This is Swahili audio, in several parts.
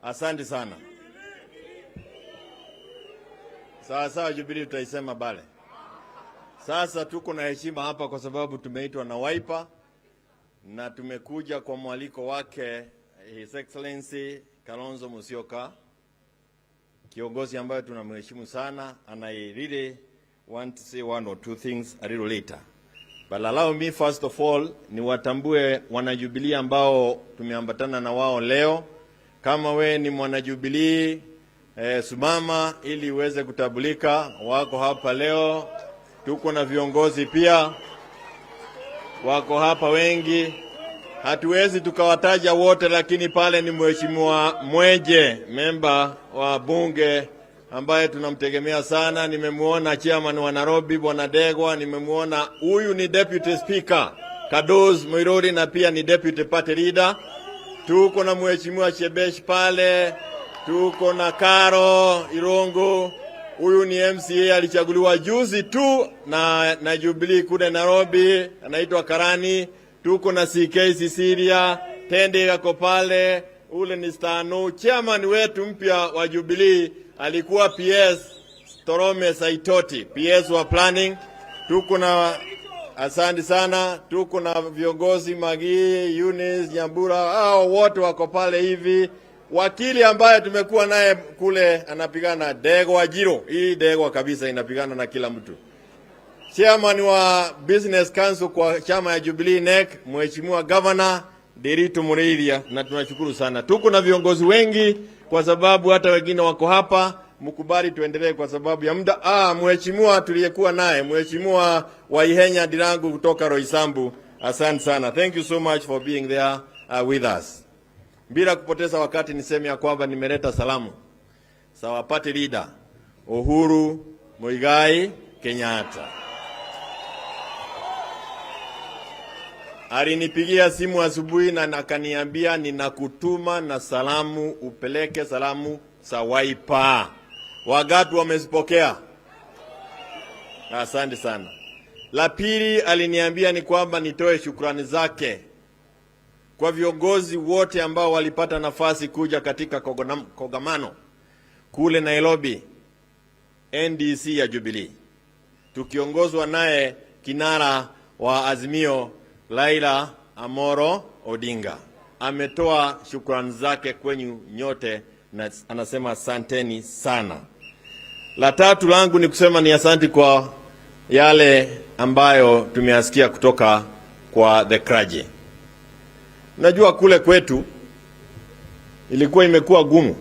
Asante sana. Sawa Jubilee tutaisema bale. Sasa tuko na heshima hapa kwa sababu tumeitwa na Wiper na tumekuja kwa mwaliko wake His Excellency Kalonzo Musyoka, kiongozi ambaye tunamheshimu sana, and I really want to say one or two things a little later. But allow me first of all niwatambue wanajubilee ambao tumeambatana na wao leo. Kama we ni mwanajubilee sumama ili uweze kutambulika, wako hapa leo. Tuko na viongozi pia wako hapa wengi, hatuwezi tukawataja wote, lakini pale ni mheshimiwa Mweje, member wa bunge ambaye tunamtegemea sana. Nimemuona chairman wa Nairobi Bwana Degwa, nimemuona huyu ni deputy speaker Kadoz Moirori na pia ni deputy party leader. Tuko na mheshimiwa Shebesh pale, tuko na Karo Irongo, huyu ni MCA alichaguliwa juzi tu na Jubilee kule Nairobi, anaitwa Karani. Tuko na CK Sisilia, Tende yako pale, ule ni Stano. Chairman wetu mpya wa Jubilee alikuwa PS Torome Saitoti, PS wa planning. Tuko na asante sana, tuko na viongozi Magi, Eunice, Nyambura, hao wote wako pale hivi. Wakili ambaye tumekuwa naye kule anapigana Degwa Jiro. Hii Degwa kabisa inapigana na kila mtu. Chairman wa Business Council kwa chama ya Jubilee NEC, Mheshimiwa Governor Derito Mureiria, na tunashukuru sana. Tuko na viongozi wengi kwa sababu hata wengine wako hapa. Mkubali tuendelee kwa sababu ya muda. Mheshimiwa tuliyekuwa naye, Mheshimiwa Waihenya Dirangu kutoka Roysambu. Asante sana. Thank you so much for being there with us. Bila kupoteza wakati niseme ya kwamba nimeleta salamu. Sawa party leader Uhuru Muigai Kenyatta. Alinipigia simu asubuhi na akaniambia ninakutuma na salamu, upeleke salamu za Wiper. Wagatu wamezipokea? Asante sana. La pili aliniambia ni kwamba nitoe shukrani zake kwa viongozi wote ambao walipata nafasi kuja katika kongamano kule Nairobi, NDC ya Jubilee, tukiongozwa naye kinara wa Azimio Raila Amolo Odinga. Ametoa shukrani zake kwenyu nyote na anasema asanteni sana. La tatu langu ni kusema ni asante kwa yale ambayo tumeasikia kutoka kwa the clergy. Najua kule kwetu ilikuwa imekuwa gumu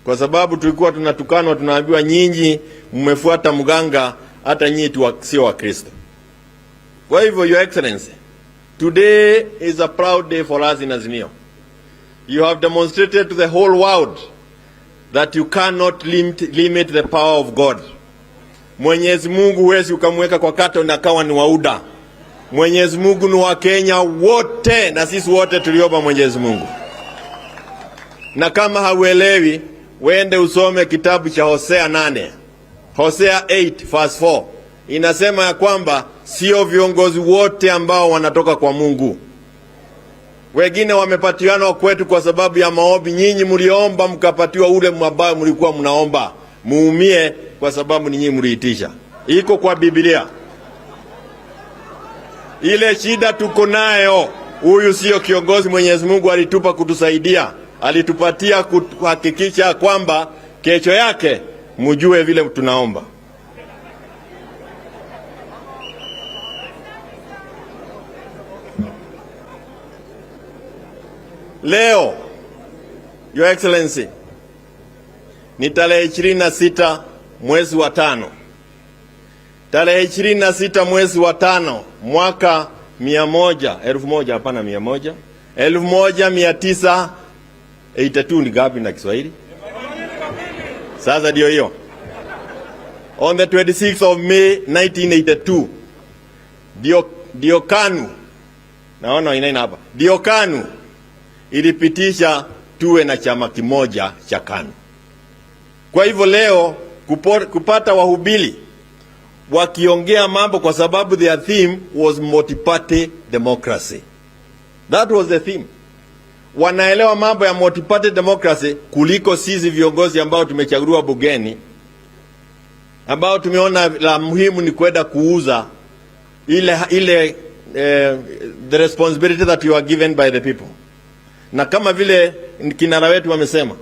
kwa sababu tulikuwa tunatukanwa, tunaambiwa nyinyi mmefuata mganga, hata nyinyi sio wa Kristo. Kwa hivyo Your Excellency, today is a proud day for us in Azimio. You have demonstrated to the whole world that you cannot limit the power of God. Mwenyezi Mungu huwezi ukamweka kwa kata na kawa ni wauda. Mwenyezi Mungu ni wa Kenya wote na sisi wote tulioba Mwenyezi Mungu. Na kama hauelewi, wende usome kitabu cha Hosea 8. Hosea 8 verse 4. Inasema ya kwamba sio viongozi wote ambao wanatoka kwa Mungu. Wengine wamepatiana kwetu kwa sababu ya maombi. Nyinyi mliomba mkapatiwa ule ambao mlikuwa mnaomba. Muumie kwa sababu nyinyi mliitisha. Iko kwa Biblia. Ile shida tuko nayo, huyu sio kiongozi Mwenyezi Mungu alitupa kutusaidia. Alitupatia kuhakikisha kwamba kesho yake mjue vile tunaomba. Leo, Your Excellency, ni tarehe 26 mwezi wa 5. Tarehe 26 mwezi wa 5 mwaka 1982 ni gapi na Kiswahili? Sasa ndio hiyo. On the 26th of May 1982, Diokanu, naona inaina hapa, Diokanu ilipitisha tuwe na chama kimoja cha KANU. Kwa hivyo leo kupata wahubiri wakiongea mambo kwa sababu their theme was multi-party democracy. That was the theme. wanaelewa mambo ya multi-party democracy kuliko sisi viongozi ambao tumechaguliwa bungeni, ambao tumeona la muhimu ni kwenda kuuza the responsibility that you are given by the people. Na kama vile kinara wetu wamesema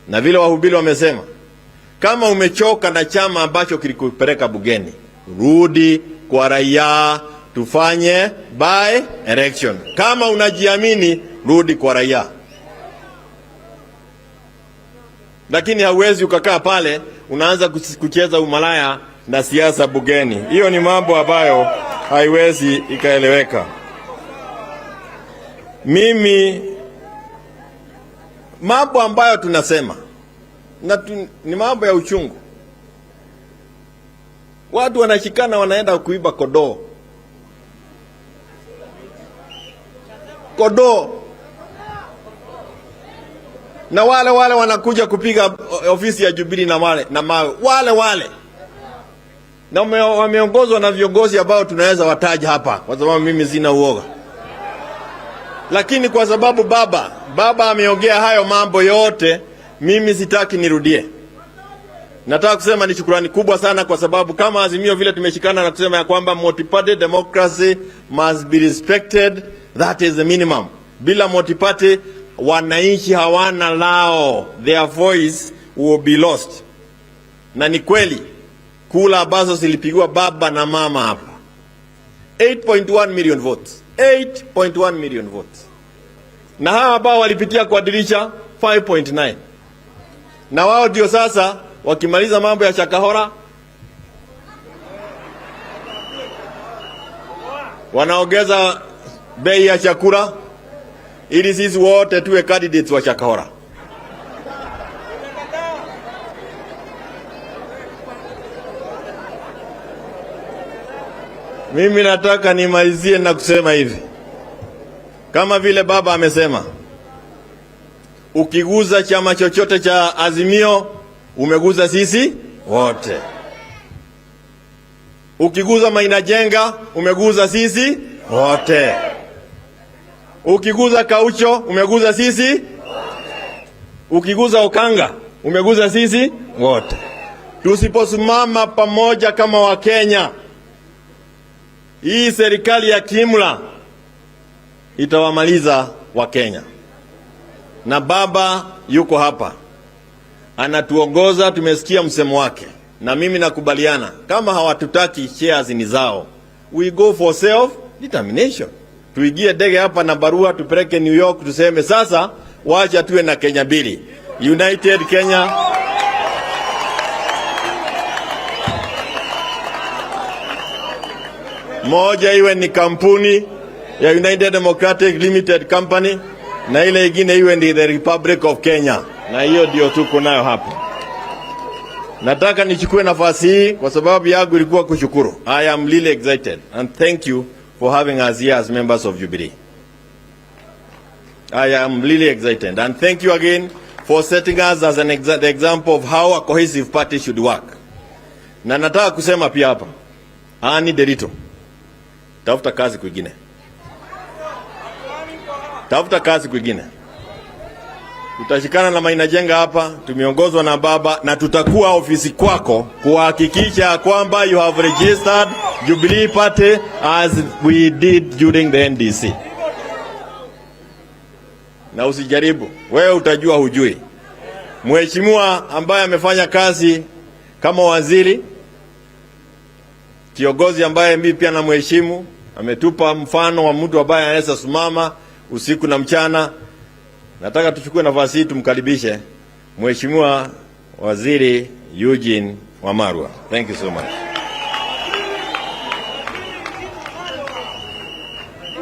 na vile wahubiri wamesema, kama umechoka na chama ambacho kilikupeleka bungeni, rudi kwa raia, tufanye by election. Kama unajiamini, rudi kwa raia. Lakini hauwezi ukakaa pale unaanza kucheza umalaya na siasa bungeni. Hiyo ni mambo ambayo haiwezi ikaeleweka. Mimi mambo ambayo tunasema ni mambo ya uchungu. Watu wanashikana wanaenda kuiba kodoo. Na wale wanakuja kupiga ofisi ya Jubilee na mawe. Wale. Na wameongozwa na viongozi ambao tunaweza wataja hapa kwa sababu mimi sina uoga. Lakini kwa sababu baba ameongea hayo mambo yote, mimi sitaki nirudie. Nataka kusema ni shukrani kubwa sana kwa sababu kama Azimio vile tumeshikana na kusema ya kwamba multi-party democracy must be respected, that is the minimum. Bila multi-party wananchi hawana lao, their voice will be lost. Na ni kweli kula ambazo zilipigwa baba na mama hapa, 8.1 million votes, 8.1 million votes. Na hawa ambao walipitia kwa dirisha 5.9. Na wao ndio sasa wakimaliza mambo ya Shakahola wanaongeza bei ya chakula ili sisi wote tuwe candidates wa Shakahola. Mimi nataka nimalizie na kusema hivi. Kama vile baba amesema, ukiguza chama chochote cha Azimio, umeguza sisi wote. Ukiguza Maina Jenga, umeguza sisi wote. Ukiguza Kaucho, umeguza sisi. Ukiguza Okanga, umeguza sisi wote. Tusiposimama pamoja kama Wakenya, hii serikali ya kimla itawamaliza Wakenya. Na baba yuko hapa, anatuongoza, tumesikia msemo wake. Na mimi nakubaliana, kama hawatutaki shares ni zao, we go for self determination. Tuigie ndege hapa na barua tupeleke New York, tuseme sasa wacha tuwe na Kenya mbili, United Kenya. Moja iwe ni kampuni ya United Democratic Limited Company na ile ingine iwe ni the Republic of Kenya. Na hiyo ndio tuko nayo hapa. Nataka nichukue nafasi hii kwa sababu yangu ilikuwa kushukuru. I am really excited and thank you for having us here as members of Jubilee. I am really excited and thank you again for setting us as an example of how a cohesive party should work. Na nataka kusema pia hapa, Ani Derito, tafuta kazi kwingine. Tafuta kazi kwingine. Tutashikana na Maina Jenga hapa, tumeongozwa na baba, na tutakuwa ofisi kwako kuhakikisha kwamba you have registered Jubilee Party as we did during the NDC. Na usijaribu, wewe utajua hujui. Mheshimiwa ambaye amefanya kazi kama waziri, kiongozi ambaye mimi pia na mheshimu, ametupa mfano wa mtu ambaye anaweza simama usiku na mchana. Nataka tuchukue nafasi hii tumkaribishe Mheshimiwa Waziri Eugene Wamalwa. Thank you so much.